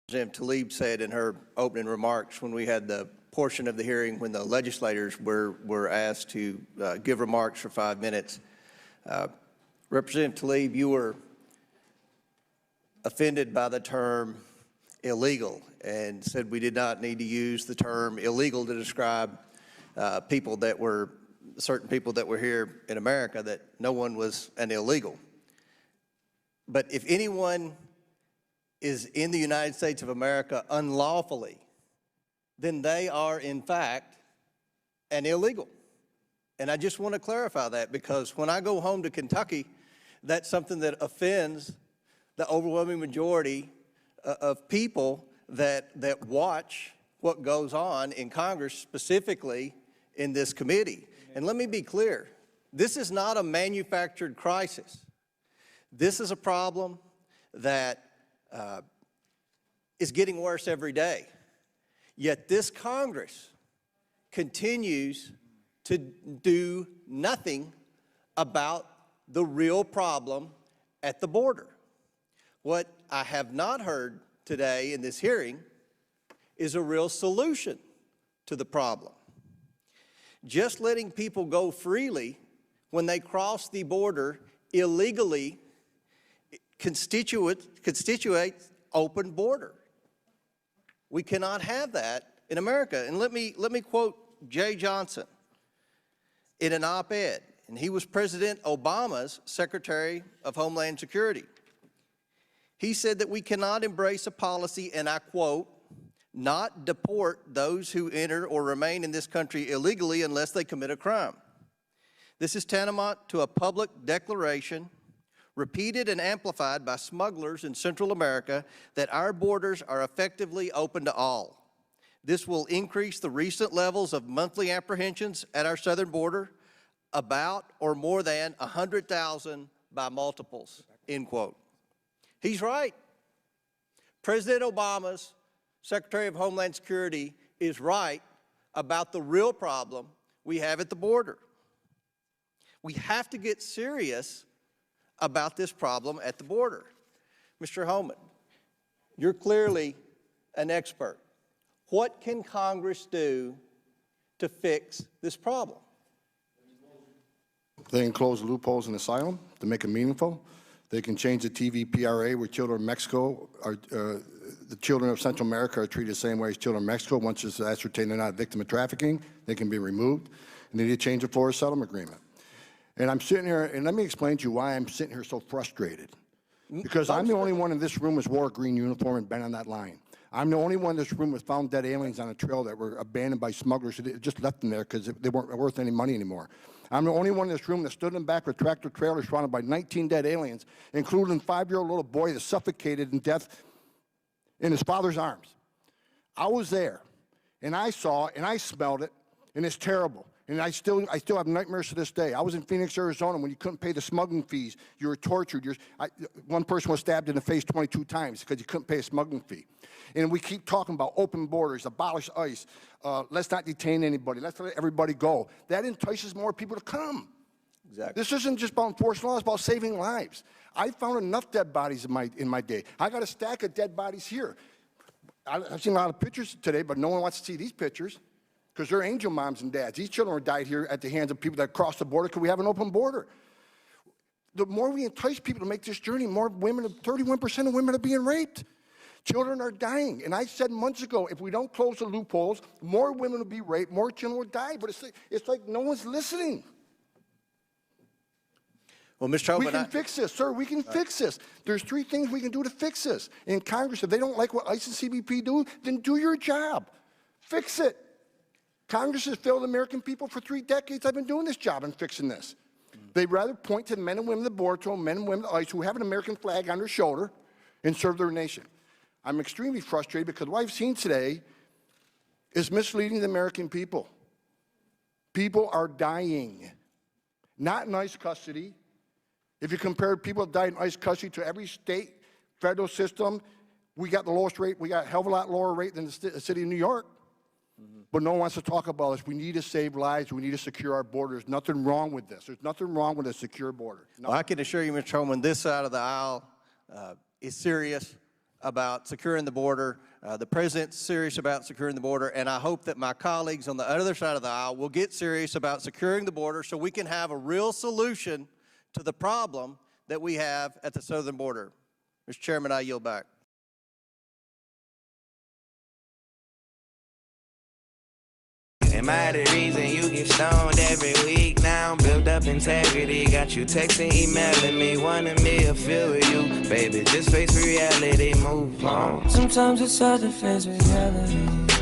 Representative Tlaib said in her opening remarks when we had the portion of the hearing when the legislators were asked to give remarks for 5 minutes. Representative Tlaib, you were offended by the term illegal and said we did not need to use the term illegal to describe certain people that were here in America, that no one was an illegal. But if anyone is in the United States of America unlawfully, then they are in fact an illegal. And I just want to clarify that, because when I go home to Kentucky, that's something that offends the overwhelming majority of people that watch what goes on in Congress, specifically in this committee. And let me be clear, this is not a manufactured crisis. This is a problem that is getting worse every day. Yet this Congress continues to do nothing about the real problem at the border. What I have not heard today in this hearing is a real solution to the problem. Just letting people go freely when they cross the border illegally constitutes open border. We cannot have that in America. And let me quote Jay Johnson in an op-ed, and he was President Obama's Secretary of Homeland Security. He said that we cannot embrace a policy, and I quote, not deport those who enter or remain in this country illegally unless they commit a crime. This is tantamount to a public declaration repeated and amplified by smugglers in Central America that our borders are effectively open to all. This will increase the recent levels of monthly apprehensions at our southern border, about or more than 100,000 by multiples, end quote. He's right. President Obama's Secretary of Homeland Security is right about the real problem we have at the border. We have to get serious about this problem at the border. Mr. Homan, you're clearly an expert. What can Congress do to fix this problem? They can close loopholes in asylum to make it meaningful. They can change the TVPRA where children in Mexico are, the children of Central America are treated the same way as children in Mexico. Once it's ascertained they're not a victim of trafficking, they can be removed. And they need to change the Florida Settlement Agreement. And I'm sitting here, and let me explain to you why I'm sitting here so frustrated. Because I'm the only one in this room that's wore a green uniform and been on that line. I'm the only one in this room that found dead aliens on a trail that were abandoned by smugglers who just left them there because they weren't worth any money anymore. I'm the only one in this room that stood in the back of a tractor trailer surrounded by 19 dead aliens, including a 5-year-old little boy that suffocated in death in his father's arms. I was there, and I saw it, and I smelled it, and it's terrible. And I still have nightmares to this day. I was in Phoenix, Arizona, when you couldn't pay the smuggling fees. You were tortured. One person was stabbed in the face 22 times because you couldn't pay a smuggling fee. And we keep talking about open borders, abolish ICE, let's not detain anybody, let's let everybody go. That entices more people to come. Exactly. This isn't just about enforcing laws, it's about saving lives. I found enough dead bodies in my day. I got a stack of dead bodies here. I've seen a lot of pictures today, but no one wants to see these pictures, because they're angel moms and dads. These children died here at the hands of people that crossed the border because we have an open border. The more we entice people to make this journey, more women, 31% of women are being raped. Children are dying. And I said months ago, if we don't close the loopholes, more women will be raped, more children will die. But it's like no one's listening. Well, Mr. Homan, we can fix this, sir. We can fix this. There's 3 things we can do to fix this. In Congress, if they don't like what ICE and CBP do, then do your job. Fix it. Congress has failed American people for 3 decades. I've been doing this job and fixing this. They'd rather point to the men and women of the border, men and women of ICE who have an American flag on their shoulder and serve their nation. I'm extremely frustrated because what I've seen today is misleading the American people. People are dying, not in ICE custody. If you compare people that died in ICE custody to every state, federal system, we got the lowest rate. We got a hell of a lot lower rate than the city of New York. But no one wants to talk about this. We need to save lives. We need to secure our borders. Nothing wrong with this. There's nothing wrong with a secure border. Well, I can assure you, Mr. Homan, this side of the aisle is serious about securing the border. The president's serious about securing the border, and I hope that my colleagues on the other side of the aisle will get serious about securing the border so we can have a real solution to the problem that we have at the southern border. Mr. Chairman, I yield back. Am I the reason you get stoned every week now? Build up integrity, got you texting, emailing me, wanting me to feel with you. Baby, just face reality, move on. Sometimes it's hard to face reality.